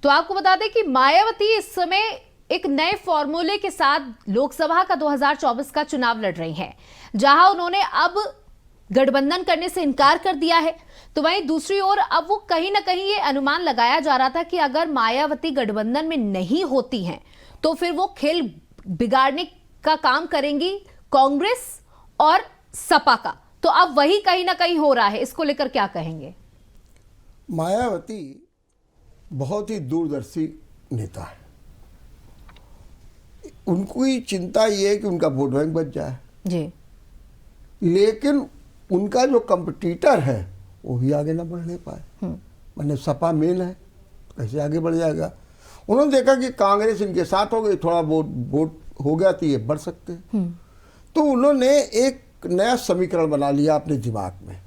तो आपको बता दें कि मायावती इस समय एक नए फॉर्मूले के साथ लोकसभा का 2024 का चुनाव लड़ रही हैं, जहां उन्होंने अब गठबंधन करने से इनकार कर दिया है। तो वहीं दूसरी ओर अब वो कहीं ना कहीं ये अनुमान लगाया जा रहा था कि अगर मायावती गठबंधन में नहीं होती हैं तो फिर वो खेल बिगाड़ने का काम करेंगी कांग्रेस और सपा का। तो अब वही कहीं ना कहीं हो रहा है, इसको लेकर क्या कहेंगे? मायावती बहुत ही दूरदर्शी नेता है। उनकी चिंता ये है कि उनका वोट बैंक बच जाए जी, लेकिन उनका जो कंपटीटर है वो भी आगे ना बढ़ने पाए। मैंने सपा मेन है, कैसे आगे बढ़ जाएगा? उन्होंने देखा कि कांग्रेस इनके साथ हो गई, थोड़ा वोट हो गया तो ये बढ़ सकते हैं। तो उन्होंने एक नया समीकरण बना लिया अपने दिमाग में,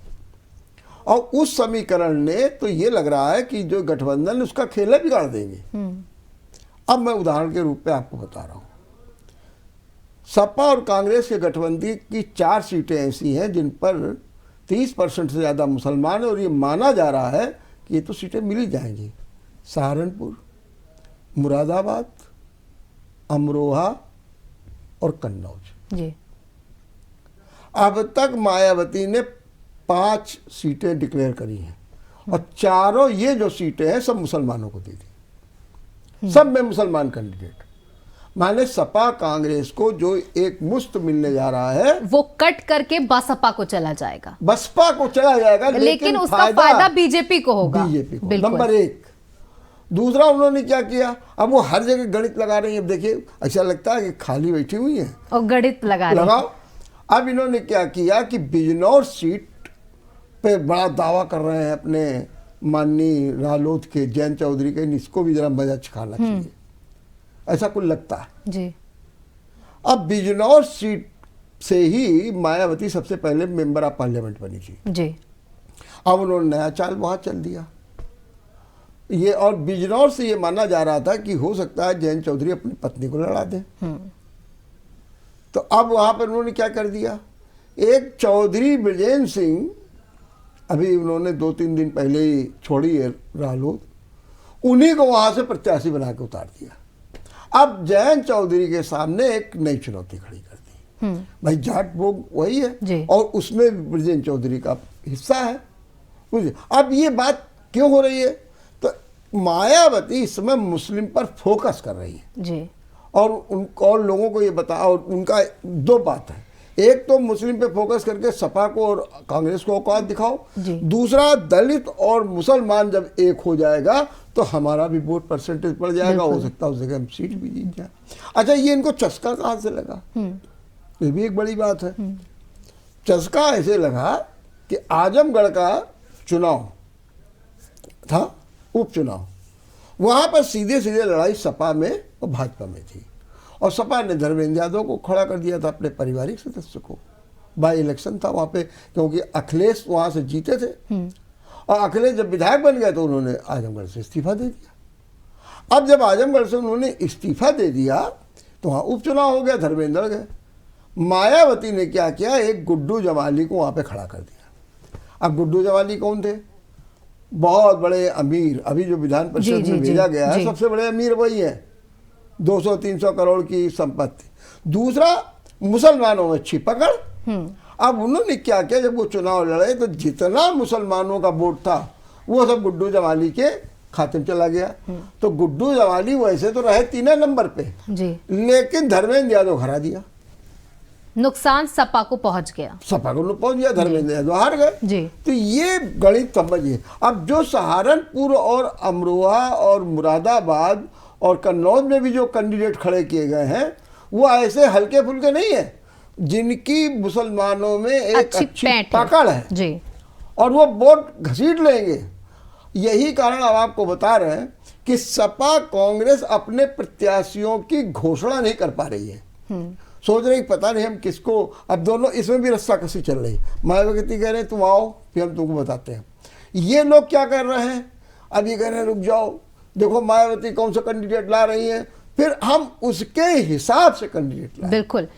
और उस समीकरण ने तो ये लग रहा है कि जो गठबंधन उसका खेल है बिगाड़ देंगे। अब मैं उदाहरण के रूप में आपको बता रहा हूं, सपा और कांग्रेस के गठबंधन की 4 सीटें ऐसी हैं जिन पर 30% से ज़्यादा मुसलमान है, और ये माना जा रहा है कि ये तो सीटें मिल ही जाएंगी। सहारनपुर, मुरादाबाद, अमरोहा और कन्नौज। जी, अब तक मायावती ने 5 सीटें डिक्लेयर करी हैं, और चारों ये जो सीटें हैं सब मुसलमानों को दे दी, सब में मुसलमान कैंडिडेट। माने सपा कांग्रेस को जो एक मुश्त मिलने जा रहा है वो कट करके बसपा को चला जाएगा, बसपा को चला जाएगा, लेकिन उसका फायदा बीजेपी को होगा। बीजेपी को, नंबर 1। दूसरा, उन्होंने क्या किया, अब वो हर जगह गणित लगा रही है। अब देखिए, ऐसा लगता है कि खाली बैठी हुई है और गणित लगाओ। अब इन्होंने क्या किया कि बिजनौर सीट पे बड़ा दावा कर रहे हैं अपने माननीय रालोद के जयंत चौधरी के, इसको भी जरा मजा चखाना चाहिए, ऐसा कुछ लगता है जी। अब बिजनौर सीट से ही मायावती सबसे पहले मेंबर ऑफ पार्लियामेंट बनी थी जी। अब उन्होंने नया चाल वहां चल दिया ये, और बिजनौर से ये माना जा रहा था कि हो सकता है जयंत चौधरी अपनी पत्नी को लड़ा दे। तो अब वहां पर उन्होंने क्या कर दिया, एक चौधरी ब्रजेंद्र सिंह, अभी उन्होंने 2-3 दिन पहले ही छोड़ी है रालोद, उन्हीं को वहां से प्रत्याशी बना के उतार दिया। अब जयंत चौधरी के सामने एक नई चुनौती खड़ी कर दी। भाई जाट लोग वही है और उसमें ब्रजेंद्र चौधरी का हिस्सा है। बुझे, अब ये बात क्यों हो रही है, तो मायावती इस समय मुस्लिम पर फोकस कर रही है जी। और लोगों को ये बता, और उनका 2 बात है, एक तो मुस्लिम पे फोकस करके सपा को और कांग्रेस को औकात दिखाओ, दूसरा दलित और मुसलमान जब एक हो जाएगा तो हमारा भी वोट परसेंटेज बढ़ जाएगा, हो सकता है उस जगह हम सीट भी जीत जाए। अच्छा, ये इनको चस्का कहाँ से लगा, ये भी एक बड़ी बात है। चस्का ऐसे लगा कि आजमगढ़ का चुनाव था, उपचुनाव, वहां पर सीधे सीधे लड़ाई सपा में और भाजपा में थी, और सपा ने धर्मेंद्र यादव को खड़ा कर दिया था, अपने पारिवारिक सदस्य को। बाई इलेक्शन था वहाँ पे, क्योंकि अखिलेश वहाँ से जीते थे, और अखिलेश जब विधायक बन गए तो उन्होंने आजमगढ़ से इस्तीफा दे दिया। अब जब आजमगढ़ से उन्होंने इस्तीफा दे दिया तो वहाँ उपचुनाव हो गया, धर्मेंद्र गए। मायावती ने क्या किया, एक गुड्डू जमाली को वहाँ पे खड़ा कर दिया। अब गुड्डू जमाली कौन थे, बहुत बड़े अमीर, अभी जो विधान परिषद में भेजा गया है सबसे बड़े अमीर वही है, 200-300 करोड़ की संपत्ति। दूसरा, मुसलमानों में अच्छी पकड़। अब उन्होंने क्या किया, जब वो चुनाव लड़े तो जितना मुसलमानों का वोट था वो सब गुड्डू जमाली के खाते में चला गया। तो गुड्डू जमाली वैसे तो रहे 3 नंबर पे जी, लेकिन धर्मेंद्र यादव हरा दिया, नुकसान सपा को पहुंच गया, सपा को पहुंच गया, धर्मेंद्र यादव हार गए जी। तो ये गणित समझिए। अब जो सहारनपुर और अमरोहा और मुरादाबाद और कन्नौज में भी जो कैंडिडेट खड़े किए गए हैं वो ऐसे हल्के फुल्के नहीं है, जिनकी मुसलमानों में एक अच्छी पकड़ है जी, और वो वोट घसीट लेंगे। यही कारण अब आपको बता रहे हैं कि सपा कांग्रेस अपने प्रत्याशियों की घोषणा नहीं कर पा रही है, सोच रही पता नहीं हम किसको। अब दोनों इसमें भी रस्सा कसी चल रही, मायावती कह रहे हैं तुम आओ फिर हम तुमको बताते हैं। ये लोग क्या कर रहे हैं, अब ये कह रहे हैं रुक जाओ, देखो मायावती कौन सा कैंडिडेट ला रही है, फिर हम उसके हिसाब से कैंडिडेट लाएं। बिल्कुल।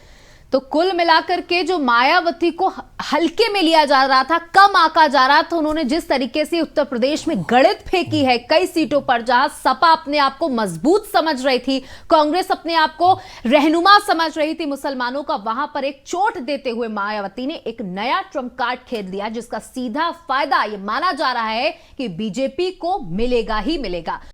तो कुल मिलाकर के जो मायावती को हल्के में लिया जा रहा था, कम आंका जा रहा था, उन्होंने जिस तरीके से उत्तर प्रदेश में गणित फेंकी है कई सीटों पर, जहां सपा अपने आप को मजबूत समझ रही थी, कांग्रेस अपने आप को रहनुमा समझ रही थी मुसलमानों का, वहां पर एक चोट देते हुए मायावती ने एक नया ट्रम्प कार्ड खेल दिया, जिसका सीधा फायदा यह माना जा रहा है कि बीजेपी को मिलेगा ही मिलेगा।